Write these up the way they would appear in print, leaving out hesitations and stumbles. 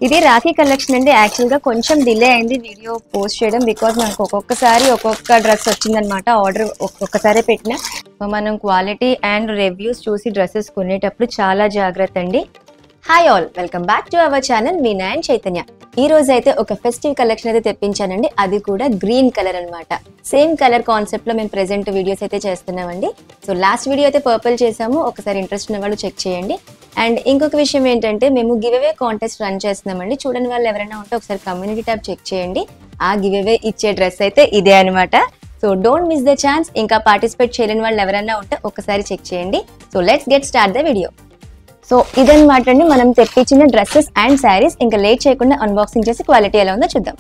ఇది రాఖీ కలెక్షన్ అండి. యాక్చువల్ గా కొంచెం డిలే అయింది వీడియో పోస్ట్ చేయడం, బికాజ్ మనకు ఒక్కొక్కసారి ఒక్కొక్క డ్రెస్ వచ్చిందనమాట. ఆర్డర్ ఒక్కొక్కసారి పెట్టిన మనం క్వాలిటీ అండ్ రివ్యూస్ చూసి డ్రెస్సెస్ కొనేటప్పుడు చాలా జాగ్రత్త అండి. Hi all, welcome back to our channel Meena and Chaitanya. ఈ రోజు అయితే ఒక ఫెస్టివ్ కలెక్షన్ అయితే తెప్పించానండి. అది కూడా గ్రీన్ కలర్ అనమాట. సేమ్ కలర్ కాన్సెప్ట్ లో మేము ప్రెసెంట్ వీడియోస్ అయితే చేస్తున్నామండి. సో లాస్ట్ వీడియో అయితే పర్పుల్ చేసాము, ఒకసారి ఇంట్రెస్ట్ ఉన్న వాళ్ళు చెక్ చేయండి. అండ్ ఇంకొక విషయం ఏంటంటే మేము గివ్ అవే కాంటెస్ట్ రన్ చేస్తున్నామండి. చూడని వాళ్ళు ఎవరైనా ఉంటే ఒకసారి కమ్యూనిటీ ట్యాబ్ చెక్ చేయండి. ఆ గివ్ అవే ఇచ్చే డ్రెస్ అయితే ఇదే అనమాట. So don't miss the chance. ఇంకా పార్టిసిపేట్ చేయలేని వాళ్ళు ఎవరైనా ఉంటే ఒకసారి చెక్ చేయండి. So let's get start the video. So ఇదన్నమాట అండి మనం తెప్పించిన డ్రెస్సెస్ అండ్ శారీస్. ఇంకా లేట్ చేయకుండా అన్బాక్సింగ్ చేసి క్వాలిటీ ఎలా ఉందో చూద్దాం.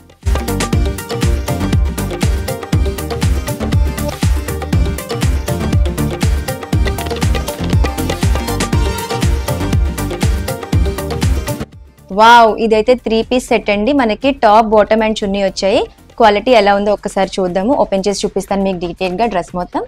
వావ్, ఇదైతే 3 పీస్ సెట్ అండి. మనకి టాప్, బాటమ్ అండ్ చున్నీ వచ్చాయి. క్వాలిటీ ఎలా ఉందో ఒక్కసారి చూద్దాము. ఓపెన్ చేసి చూపిస్తాను మీకు డీటెయిల్ గా డ్రెస్ మొత్తం.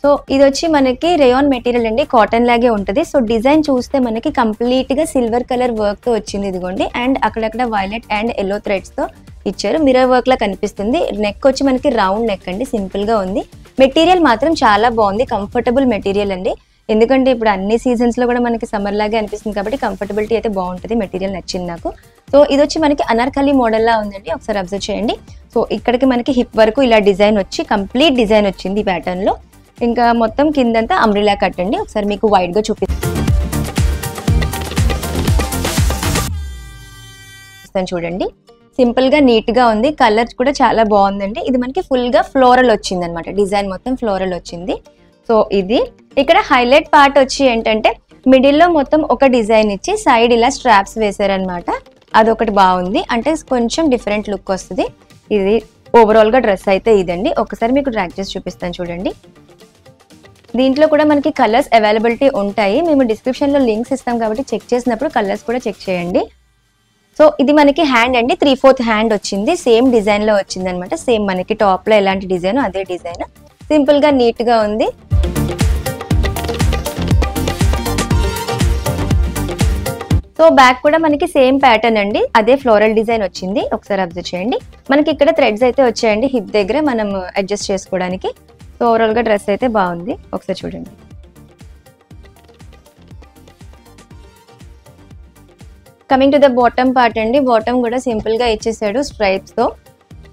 సో ఇది వచ్చి మనకి రేయాన్ మెటీరియల్ అండి, కాటన్ లాగే ఉంటుంది. సో డిజైన్ చూస్తే మనకి కంప్లీట్ గా సిల్వర్ కలర్ వర్క్ తో వచ్చింది ఇదిగోండి. అండ్ అక్కడక్కడ వైలెట్ అండ్ ఎల్లో థ్రెడ్స్ తో ఇచ్చారు. మిర్రర్ వర్క్ లా కనిపిస్తుంది. నెక్ వచ్చి మనకి రౌండ్ నెక్ అండి, సింపుల్ గా ఉంది. మెటీరియల్ మాత్రం చాలా బాగుంది, కంఫర్టబుల్ మెటీరియల్ అండి. ఎందుకంటే ఇప్పుడు అన్ని సీజన్స్ లో కూడా మనకి సమ్మర్ లాగే అనిపిస్తుంది కాబట్టి కంఫర్టబిలిటీ అయితే బాగుంటుంది. మెటీరియల్ నచ్చింది నాకు. సో ఇది వచ్చి మనకి అనార్కలి మోడల్ లా ఉందండి, ఒకసారి అబ్జర్వ్ చేయండి. సో ఇక్కడికి మనకి హిప్ వరకు ఇలా డిజైన్ వచ్చి కంప్లీట్ డిజైన్ వచ్చింది ఈ ప్యాటర్న్ లో. ఇంకా మొత్తం కిందంతా అంబ్రెలా కట్ అండి. ఒకసారి మీకు వైడ్ గా చూపిస్తాను చూడండి. సింపుల్ గా నీట్ గా ఉంది. కలర్ కూడా చాలా బాగుందండి. ఇది మనకి ఫుల్ గా ఫ్లోరల్ వచ్చింది అనమాట. డిజైన్ మొత్తం ఫ్లోరల్ వచ్చింది. సో ఇది ఇక్కడ హైలైట్ పార్ట్ వచ్చి ఏంటంటే మిడిల్ లో మొత్తం ఒక డిజైన్ ఇచ్చి సైడ్ ఇలా స్ట్రాప్స్ వేసారనమాట. అదొకటి బాగుంది, అంటే కొంచెం డిఫరెంట్ లుక్ వస్తుంది. ఇది ఓవరాల్ గా డ్రెస్ అయితే ఇదండి. ఒకసారి మీకు డ్రాగ్ చేసి చూపిస్తాను చూడండి. దీంట్లో కూడా మనకి కలర్స్ అవైలబిలిటీ ఉంటాయి. మేము డిస్క్రిప్షన్ లో లింక్స్ ఇస్తాం కాబట్టి చెక్ చేసినప్పుడు కలర్స్ కూడా చెక్ చేయండి. సో ఇది మనకి హ్యాండ్ అండి, 3/4 హ్యాండ్ వచ్చింది. సేమ్ డిజైన్ లో వచ్చింది అనమాట. సేమ్ మనకి టాప్ లో ఎలాంటి డిజైన్ అదే డిజైన్. సింపుల్ గా నీట్ గా ఉంది. సో బ్యాక్ కూడా మనకి సేమ్ ప్యాటర్న్ అండి, అదే ఫ్లోరల్ డిజైన్ వచ్చింది. ఒకసారి అబ్జర్వ్ చేయండి. మనకి ఇక్కడ థ్రెడ్స్ అయితే వచ్చాయండి హిప్ దగ్గర మనం అడ్జస్ట్ చేసుకోవడానికి. సో ఓవరాల్ గా డ్రెస్ అయితే బాగుంది, ఒకసారి చూడండి. Coming to the bottom part అండి. బాటమ్ కూడా సింపుల్ గా ఇచ్చేసాడు స్ట్రైప్స్ తో.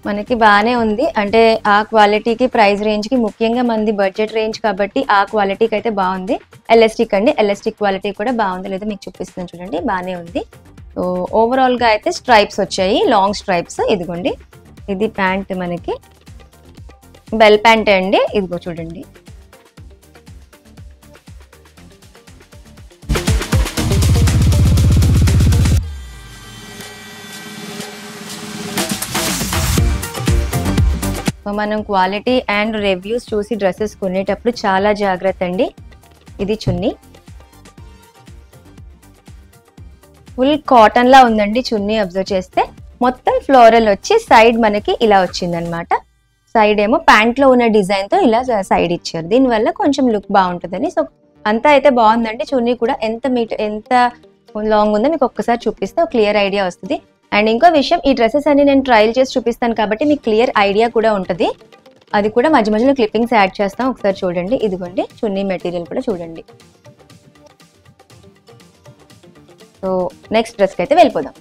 మనకి బాగానే ఉంది, అంటే ఆ క్వాలిటీకి ప్రైస్ రేంజ్ కి, ముఖ్యంగా మనది బడ్జెట్ రేంజ్ కాబట్టి ఆ క్వాలిటీకి అయితే బాగుంది. ఎలాస్టిక్ అండి, ఎలాస్టిక్ క్వాలిటీ కూడా బాగుంది, లేదా మీకు చూపిస్తాను చూడండి. బాగానే ఉంది. సో ఓవరాల్ గా అయితే స్ట్రైప్స్ వచ్చాయి, లాంగ్ స్ట్రైప్స్. ఇదిగోండి, ఇది ప్యాంట్ మనకి బెల్ ప్యాంట్ అండి. ఇదిగో చూడండి. మనం క్వాలిటీ అండ్ రివ్యూస్ చూసి డ్రెస్సెస్ కొనేటప్పుడు చాలా జాగ్రత్త అండి. ఇది చున్నీ ఫుల్ కాటన్ లా ఉందండి. చున్నీ అబ్జర్వ్ చేస్తే మొత్తం ఫ్లోరల్ వచ్చి సైడ్ మనకి ఇలా వచ్చింది అనమాట. సైడ్ ఏమో ప్యాంట్ లో ఉన్న డిజైన్ తో ఇలా సైడ్ ఇచ్చారు. దీనివల్ల కొంచెం లుక్ బాగుంటుందని. సో అంతా అయితే బాగుందండి. చున్నీ కూడా ఎంత లాంగ్ ఉందో మీకు ఒక్కసారి చూపిస్తే ఒక క్లియర్ ఐడియా వస్తుంది. అండ్ ఇంకో విషయం, ఈ డ్రెస్సెస్ అన్ని నేను ట్రయల్ చేసి చూపిస్తాను కాబట్టి మీకు క్లియర్ ఐడియా కూడా ఉంటుంది. అది కూడా మధ్య మధ్యలో క్లిప్పింగ్స్ యాడ్ చేస్తాం, ఒకసారి చూడండి. ఇదిగోండి చున్నీ మెటీరియల్ కూడా చూడండి. సో నెక్స్ట్ డ్రెస్కి అయితే వెళ్ళిపోదాం.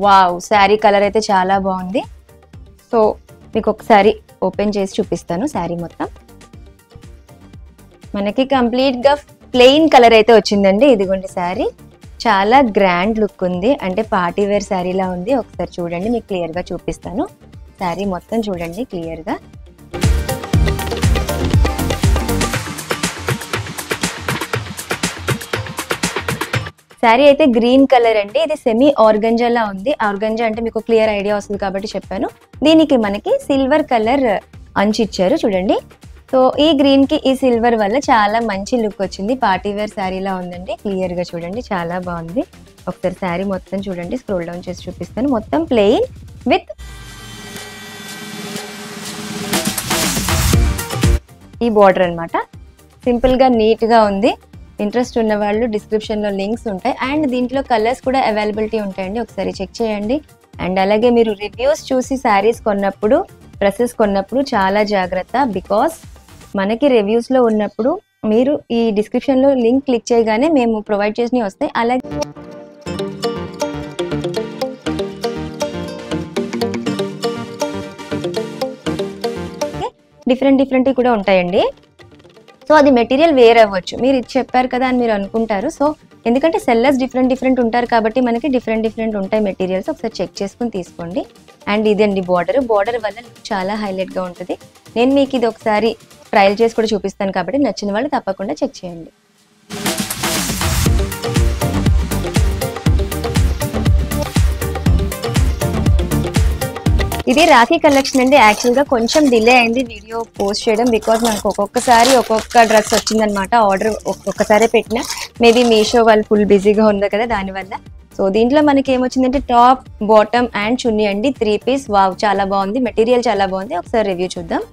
వావ్, శారీ కలర్ అయితే చాలా బాగుంది. సో మీకు ఒకసారి ఓపెన్ చేసి చూపిస్తాను శారీ మొత్తం. మనకి కంప్లీట్ గా ప్లెయిన్ కలర్ అయితే వచ్చిందండి. ఇదిగోండి శారీ చాలా గ్రాండ్ లుక్ ఉంది, అంటే పార్టీ వేర్ శారీలా ఉంది. ఒకసారి చూడండి, మీకు క్లియర్ గా చూపిస్తాను. శారీ మొత్తం చూడండి క్లియర్ గా. శారీ అయితే గ్రీన్ కలర్ అండి. ఇది సెమీ ఆర్గంజా లా ఉంది. ఆర్గంజా అంటే మీకు క్లియర్ ఐడియా వస్తుంది కాబట్టి చెప్పాను. దీనికి మనకి సిల్వర్ కలర్ అంచు ఇచ్చారు చూడండి. సో సో ఈ గ్రీన్ కి ఈ సిల్వర్ వల్ల చాలా మంచి లుక్ వచ్చింది. పార్టీ వేర్ శారీలా ఉందండి. క్లియర్ గా చూడండి, చాలా బాగుంది. ఒకసారి శారీ మొత్తం చూడండి, స్క్రోల్ డౌన్ చేసి చూపిస్తాను. మొత్తం ప్లెయిన్ విత్ ఈ బార్డర్ అన్నమాట. సింపుల్ గా నీట్ గా ఉంది. ఇంట్రెస్ట్ ఉన్న వాళ్ళు డిస్క్రిప్షన్ లో లింక్స్ ఉంటాయి అండ్ దీంట్లో కలర్స్ కూడా అవైలబిలిటీ ఉంటాయండి, ఒకసారి చెక్ చేయండి. అండ్ అలాగే మీరు రివ్యూస్ చూసి శారీస్ కొన్నప్పుడు, డ్రెస్సెస్ కొన్నప్పుడు చాలా జాగ్రత్త. బికాస్ మనకి రివ్యూస్ లో ఉన్నప్పుడు మీరు ఈ డిస్క్రిప్షన్ లో లింక్ క్లిక్ చేయగానే మేము ప్రొవైడ్ చేసినవి వస్తాయి. అలాగే డిఫరెంట్ కూడా ఉంటాయండి. సో అది మెటీరియల్ వేర్ అవ్వచ్చు. మీరు ఇది చెప్పారు కదా అని మీరు అనుకుంటారు. సో ఎందుకంటే సెల్లర్స్ డిఫరెంట్ ఉంటారు కాబట్టి మనకి డిఫరెంట్ ఉంటాయి మెటీరియల్స్. ఒకసారి చెక్ చేసుకుని తీసుకోండి. అండ్ ఇదండి బార్డర్ వల్ల చాలా హైలైట్గా ఉంటుంది. నేను మీకు ఇది ఒకసారి ట్రయల్ చేసి కూడా చూపిస్తాను కాబట్టి నచ్చిన వాళ్ళు తప్పకుండా చెక్ చేయండి. ఇది రాఖీ కలెక్షన్ అండి. యాక్చువల్గా కొంచెం డిలే అయింది వీడియో పోస్ట్ చేయడం, బికాజ్ నాకు ఒక్కొక్కసారి ఒక్కొక్క డ్రెస్ వచ్చిందనమాట. ఆర్డర్ ఒక్కొక్కసారి పెట్టిన, మేబీ మీషో వాళ్ళు ఫుల్ బిజీగా ఉంది కదా దానివల్ల. సో దీంట్లో మనకి ఏమొచ్చిందంటే టాప్, బాటమ్ అండ్ చున్నీ అండి. 3 పీస్. వావ్, చాలా బాగుంది, మెటీరియల్ చాలా బాగుంది. ఒకసారి రివ్యూ చూద్దాం.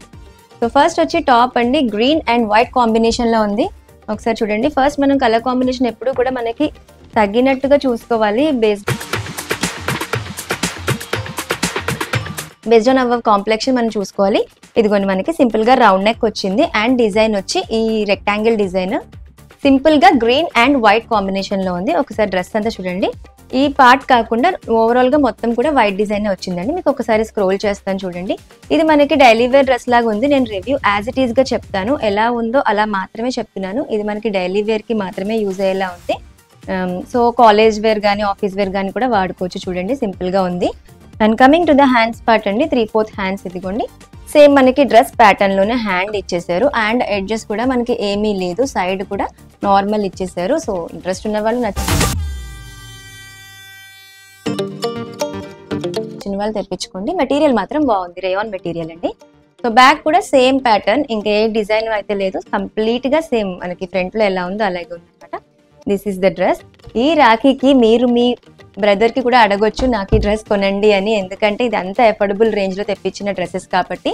సో ఫస్ట్ వచ్చి టాప్ అండి, గ్రీన్ అండ్ వైట్ కాంబినేషన్ లో ఉంది. ఒకసారి చూడండి. ఫస్ట్ మనం కలర్ కాంబినేషన్ ఎప్పుడు కూడా మనకి తగ్గినట్టుగా చూసుకోవాలి. బేస్డ్ ఆన్ అవర్ కాంప్లెక్షన్ మనం చూసుకోవాలి. ఇదిగోండి మనకి సింపుల్ గా రౌండ్ నెక్ వచ్చింది అండ్ డిజైన్ వచ్చి ఈ రెక్టాంగిల్ డిజైన్ సింపుల్ గా గ్రీన్ అండ్ వైట్ కాంబినేషన్ లో ఉంది. ఒకసారి డ్రెస్ అంతా చూడండి. ఈ పార్ట్ కాకుండా ఓవరాల్ గా మొత్తం కూడా వైట్ డిజైన్ వచ్చిందండి. మీకు ఒకసారి స్క్రోల్ చేస్తాను చూడండి. ఇది మనకి డైలీ వేర్ డ్రెస్ లాగా ఉంది. నేను రివ్యూ యాజ్ ఇట్ ఈస్ గా చెప్తాను, ఎలా ఉందో అలా మాత్రమే చెప్తున్నాను. ఇది మనకి డైలీ వేర్ కి మాత్రమే యూజ్ అయ్యేలా ఉంది. సో కాలేజ్ వేర్ కానీ ఆఫీస్ వేర్ కానీ కూడా వాడుకోవచ్చు. చూడండి సింపుల్ గా ఉంది. And coming to the hands part అండి, 3/4 హ్యాండ్స్. ఇదిగోండి సేమ్ మనకి డ్రెస్ ప్యాటర్న్ లోనే హ్యాండ్ ఇచ్చేసారు అండ్ ఎడ్జెస్ కూడా మనకి ఏమీ లేదు, సైడ్ కూడా నార్మల్ ఇచ్చేసారు. సో ఇంట్రెస్ట్ ఉన్న వాళ్ళు నచ్చిన వాళ్ళు తెప్పించుకోండి. మెటీరియల్ మాత్రం బాగుంది, రేయాన్ మెటీరియల్ అండి. సో బ్యాక్ కూడా సేమ్ ప్యాటర్న్, ఇంకే డిజైన్ అయితే లేదు, కంప్లీట్ గా సేమ్ మనకి ఫ్రంట్ లో ఎలా ఉందో అలాగే ఉంది అనమాట. This is the dress. ఈ రాఖీకి మీరు మీ బ్రదర్ కి కూడా అడగొచ్చు నాకు ఈ డ్రెస్ కొనండి అని, ఎందుకంటే ఇది అంతా అఫోర్డబుల్ రేంజ్ లో తెప్పించిన డ్రెస్సెస్ కాబట్టి.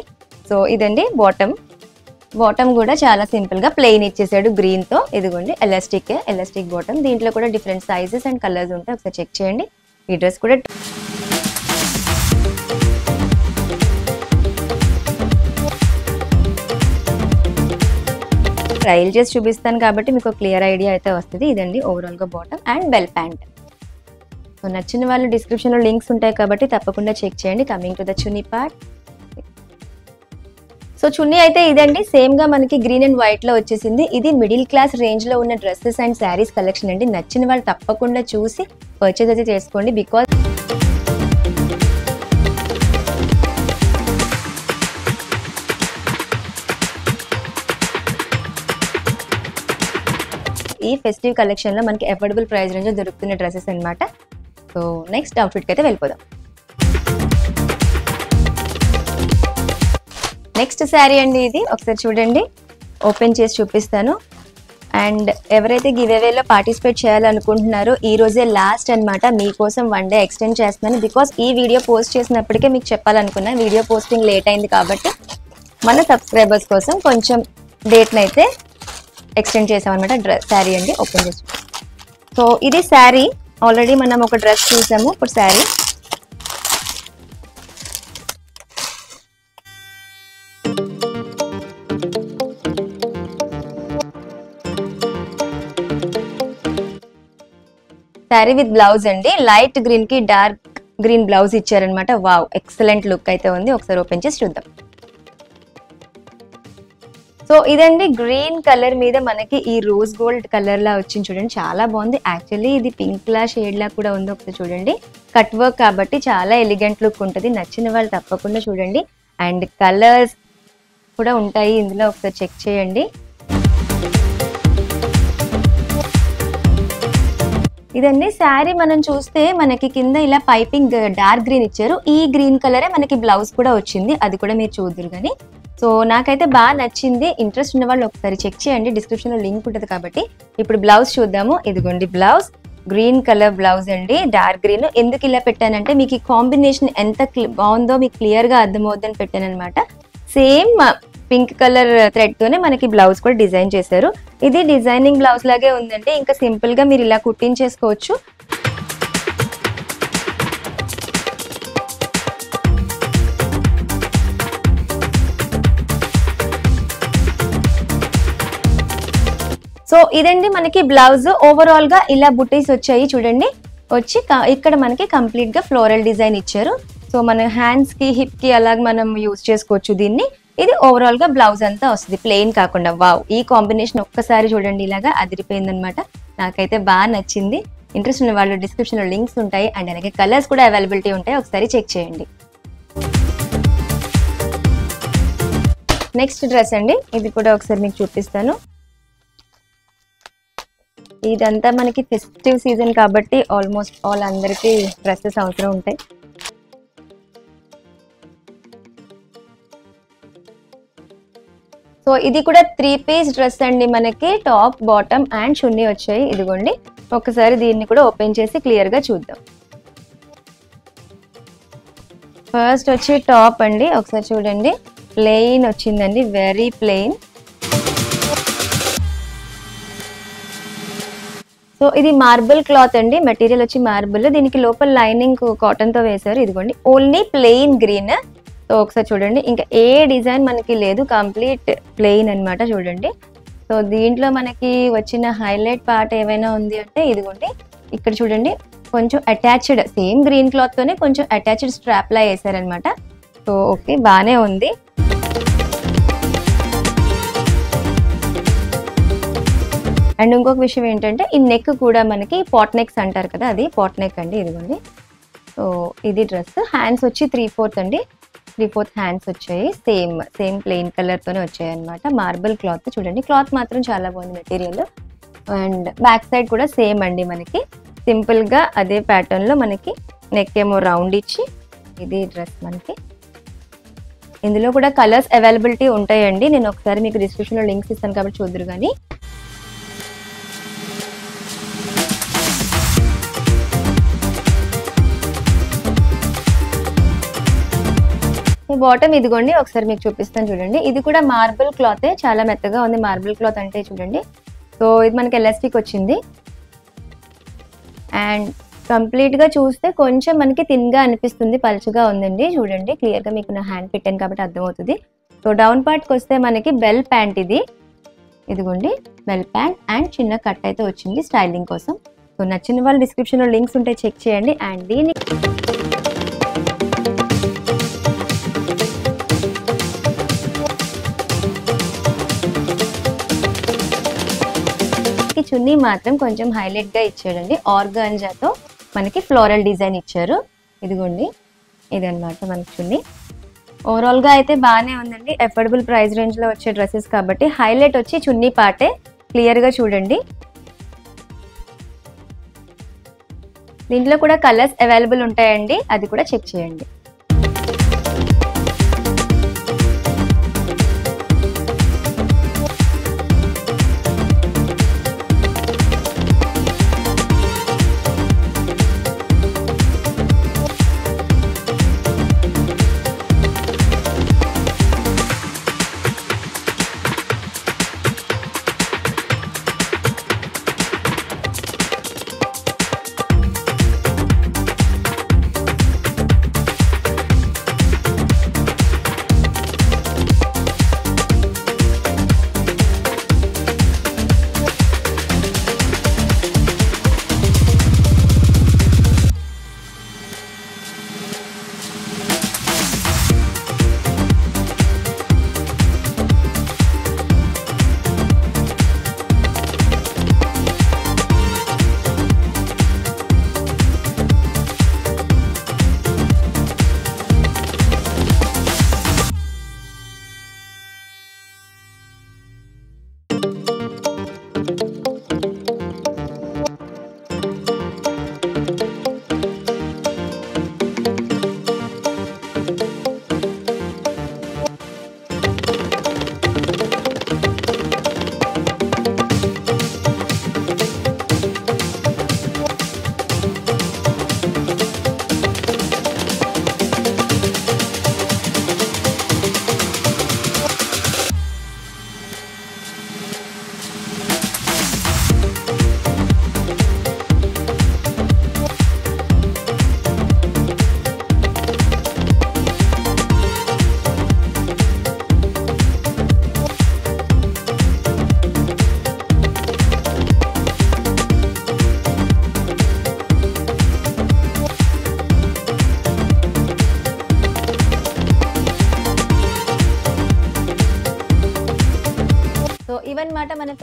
సో ఇదండి బాటమ్ కూడా చాలా సింపుల్ గా ప్లెయిన్ ఇచ్చేసాడు గ్రీన్ తో. ఇదిగోండి ఎలాస్టిక్ బాటమ్. దీంట్లో కూడా డిఫరెంట్ సైజెస్ అండ్ కలర్స్ ఉంటాయి, ఒకసారి చెక్ చేయండి. ఈ డ్రెస్ కూడా ట్రయల్ చేసి చూపిస్తాను కాబట్టి మీకు క్లియర్ ఐడియా అయితే వస్తుంది. ఇదండి ఓవరాల్ గా bottom and bell pant. So నచ్చిన వాళ్ళు డిస్క్రిప్షన్ లో లింక్స్ ఉంటాయి కాబట్టి తప్పకుండా చెక్ చేయండి. Coming to the chunni part. So chunni అయితే ఇదండి, సేమ్ గా మనకి గ్రీన్ అండ్ వైట్ లో వచ్చేసింది. ఇది మిడిల్ క్లాస్ రేంజ్ లో ఉన్న డ్రెస్సెస్ అండ్ శారీస్ కలెక్షన్ అండి. నచ్చిన వాళ్ళు తప్పకుండా చూసి పర్చేజ్ అయితే చేసుకోండి. బికాజ్ ఈ ఫెస్టివ్ కలెక్షన్ లో మనకి అఫోర్డబుల్ ప్రైస్ రేంజ్ లో దొరుకుతున్న డ్రెస్సెస్ అన్నమాట. సో నెక్స్ట్ అవుట్ఫిట్ కి అయితే వెళ్ళిపోదాం. నెక్స్ట్ శారీ అండి, ఇది ఒకసారి చూడండి, ఓపెన్ చేసి చూపిస్తాను. అండ్ ఎవరైతే గివ్ అవేలో పార్టిసిపేట్ చేయాలనుకుంటున్నారో ఈ రోజే లాస్ట్ అన్నమాట. మీకోసం 1 డే ఎక్స్టెండ్ చేస్తున్నాను. బికాస్ ఈ వీడియో పోస్ట్ చేసినప్పటికే మీకు చెప్పాలనుకున్నా, వీడియో పోస్టింగ్ లేట్ అయింది కాబట్టి మన సబ్స్క్రైబర్స్ కోసం కొంచెం డేట్ని అయితే ఎక్స్టెండ్ చేసామన్నమాట. శారీ అండి, ఓపెన్ చేసి. సో ఇది శారీ. ఆల్రెడీ మనం ఒక డ్రెస్ చూసాము, ఇప్పుడు శారీ. శారీ విత్ బ్లౌజ్ అండి. లైట్ గ్రీన్ కి డార్క్ గ్రీన్ బ్లౌజ్ ఇచ్చారనమాట. వావ్, ఎక్సలెంట్ లుక్ అయితే ఉంది. ఒకసారి ఓపెన్ చేసి చూద్దాం. సో ఇదండి గ్రీన్ కలర్ మీద మనకి ఈ రోజ్ గోల్డ్ కలర్ లా వచ్చింది చూడండి, చాలా బాగుంది. యాక్చువల్లీ ఇది పింక్ లా షేడ్ లా కూడా ఉంది. ఒకసారి చూడండి, కట్ వర్క్ కాబట్టి చాలా ఎలిగెంట్ లుక్ ఉంటుంది. నచ్చిన వాళ్ళు తప్పకుండా చూడండి. అండ్ కలర్స్ కూడా ఉంటాయి ఇందులో, ఒకసారి చెక్ చేయండి. ఇదండి శారీ. మనం చూస్తే మనకి కింద ఇలా పైపింగ్ డార్క్ గ్రీన్ ఇచ్చారు. ఈ గ్రీన్ కలరే మనకి బ్లౌజ్ కూడా వచ్చింది, అది కూడా మీరు చూద్దరు కానీ. సో నాకైతే బాగా నచ్చింది. ఇంట్రెస్ట్ ఉన్న వాళ్ళు ఒకసారి చెక్ చేయండి, డిస్క్రిప్షన్ లో లింక్ ఉంటుంది కాబట్టి. ఇప్పుడు బ్లౌజ్ చూద్దాము. ఇదిగోండి బ్లౌజ్, గ్రీన్ కలర్ బ్లౌజ్ అండి, డార్క్ గ్రీన్. ఎందుకు ఇలా పెట్టానంటే మీకు ఈ కాంబినేషన్ ఎంత బాగుందో మీకు క్లియర్ గా అర్థమవుద్దని పెట్టాను అనమాట. సేమ్ పింక్ కలర్ థ్రెడ్ తోనే మనకి బ్లౌజ్ కూడా డిజైన్ చేశారు. ఇది డిజైనింగ్ బ్లౌజ్ లాగే ఉందండి. ఇంకా సింపుల్ గా మీరు ఇలా కుట్టించేసుకోవచ్చు. సో ఇదండి మనకి బ్లౌజ్. ఓవరాల్ గా ఇలా బుటీస్ వచ్చాయి చూడండి. వచ్చి ఇక్కడ మనకి కంప్లీట్ గా ఫ్లోరల్ డిజైన్ ఇచ్చారు. సో మన హ్యాండ్స్ కి, హిప్ కి అలాగ మనం యూజ్ చేసుకోవచ్చు దీన్ని. ఇది ఓవరాల్ గా బ్లౌజ్ అంతా వస్తుంది, ప్లెయిన్ కాకుండా. వావ్, ఈ కాంబినేషన్ ఒక్కసారి చూడండి, ఇలాగా అదిరిపోయింది అనమాట. నాకైతే బాగా నచ్చింది. ఇంట్రెస్ట్ ఉన్న వాళ్ళు డిస్క్రిప్షన్ లో లింక్స్ ఉంటాయి అండ్ అలాగే కలర్స్ కూడా అవైలబిలిటీ ఉంటాయి, ఒకసారి చెక్ చేయండి. నెక్స్ట్ డ్రెస్ అండి, ఇది కూడా ఒకసారి మీకు చూపిస్తాను. ఇదంతా మనకి ఫెస్టివ్ సీజన్ కాబట్టి ఆల్మోస్ట్ ఆల్ అందరికి డ్రెస్సెస్ అవసరం ఉంటాయి. సో ఇది కూడా 3 పీస్ డ్రెస్ అండి. మనకి టాప్, బాటమ్ అండ్ చున్నీ వచ్చాయి. ఇదిగోండి, ఒకసారి దీన్ని కూడా ఓపెన్ చేసి క్లియర్ గా చూద్దాం. ఫస్ట్ వచ్చి టాప్ అండి, ఒకసారి చూడండి. ప్లెయిన్ వచ్చిందండి, వెరీ ప్లెయిన్. సో ఇది మార్బుల్ క్లాత్ అండి, మెటీరియల్ వచ్చి మార్బుల్. దీనికి లోపల లైనింగ్ కాటన్ తో వేశారు. ఇదిగోండి, ఓన్లీ ప్లెయిన్ గ్రీన్. సో ఒకసారి చూడండి, ఇంకా ఏ డిజైన్ మనకి లేదు, కంప్లీట్ ప్లెయిన్ అన్నమాట. చూడండి, సో దీంట్లో మనకి వచ్చిన హైలైట్ పార్ట్ ఏమైనా ఉంది అంటే ఇదిగోండి, ఇక్కడ చూడండి కొంచెం అటాచ్డ్, సేమ్ గ్రీన్ క్లాత్ తోనే కొంచెం అటాచ్డ్ స్ట్రాప్ లా వేసారనమాట. సో ఓకే, బానే ఉంది. అండ్ ఇంకొక విషయం ఏంటంటే ఈ నెక్ కూడా మనకి పాట్ నెక్స్ అంటారు కదా, అది పాట్ నెక్ అండి. ఇదిగోండి, సో ఇది డ్రెస్. హ్యాండ్స్ వచ్చి 3/4 అండి, 3/4 హ్యాండ్స్ వచ్చాయి. సేమ్ ప్లెయిన్ కలర్ తోనే వచ్చాయి అనమాట. మార్బుల్ క్లాత్ చూడండి, క్లాత్ మాత్రం చాలా బాగుంది మెటీరియల్. అండ్ బ్యాక్ సైడ్ కూడా సేమ్ అండి, మనకి సింపుల్ గా అదే ప్యాటర్న్ లో మనకి నెక్ ఏమో రౌండ్ ఇచ్చి, ఇది డ్రెస్ మనకి. ఇందులో కూడా కలర్స్ అవైలబిలిటీ ఉంటాయండి. నేను ఒకసారి మీకు డిస్క్రిప్షన్ లో లింక్స్ ఇస్తాను కాబట్టి చూద్దరు కానీ. బాటమ్ ఇదిగోండి, ఒకసారి మీకు చూపిస్తాను చూడండి. ఇది కూడా మార్బుల్ క్లాతే, చాలా మెత్తగా ఉంది. మార్బుల్ క్లాత్ అంటే చూడండి. సో ఇది మనకి ఎలాస్టిక్ వచ్చింది. అండ్ కంప్లీట్ గా చూస్తే కొంచెం మనకి థిన్ గా అనిపిస్తుంది, పలుచగా ఉందండి. చూడండి, క్లియర్ గా మీకు నా హ్యాండ్ పెట్టాను కాబట్టి అర్థమవుతుంది. సో డౌన్ పార్ట్ కి వస్తే మనకి బెల్ ప్యాంట్ ఇది. ఇదిగోండి, బెల్ ప్యాంట్ అండ్ చిన్న కట్ అయితే వచ్చింది స్టైలింగ్ కోసం. సో నచ్చిన వాళ్ళు డిస్క్రిప్షన్ లో లింక్స్ ఉంటాయి, చెక్ చేయండి. అండ్ దీని చున్నీ మాత్రం కొంచెం హైలైట్ గా ఇచ్చాడండి. ఆర్గాంజాతో మనకి ఫ్లోరల్ డిజైన్ ఇచ్చారు. ఇదిగోండి, ఇదన్నమాట మనకి చున్నీ. ఓవరాల్ గా అయితే బాగానే ఉందండి. అఫోర్డబుల్ ప్రైస్ రేంజ్ లో వచ్చే డ్రెస్సెస్ కాబట్టి. హైలైట్ వచ్చి చున్నీ పార్టే, క్లియర్ గా చూడండి. దీంట్లో కూడా కలర్స్ అవైలబుల్ ఉంటాయండి, అది కూడా చెక్ చేయండి.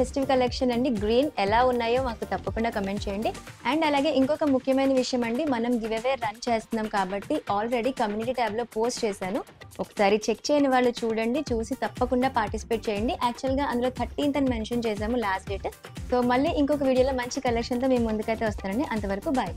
ఫెస్టివ్ కలెక్షన్ అండి. గ్రీన్ ఎలా ఉన్నాయో మాకు తప్పకుండా కమెంట్ చేయండి. అండ్ అలాగే ఇంకొక ముఖ్యమైన విషయం అండి, మనం గివ్ అవే రన్ చేస్తున్నాం కాబట్టి ఆల్రెడీ కమ్యూనిటీ ట్యాబ్లో పోస్ట్ చేశాను. ఒకసారి చెక్ చేయని వాళ్ళు చూడండి, చూసి తప్పకుండా పార్టిసిపేట్ చేయండి. యాక్చువల్గా అందులో 13th అని మెన్షన్ చేసాము లాస్ట్ డేట్. సో మళ్ళీ ఇంకొక వీడియోలో మంచి కలెక్షన్తో మేము ముందుకైతే వస్తానండి. అంతవరకు బాయ్.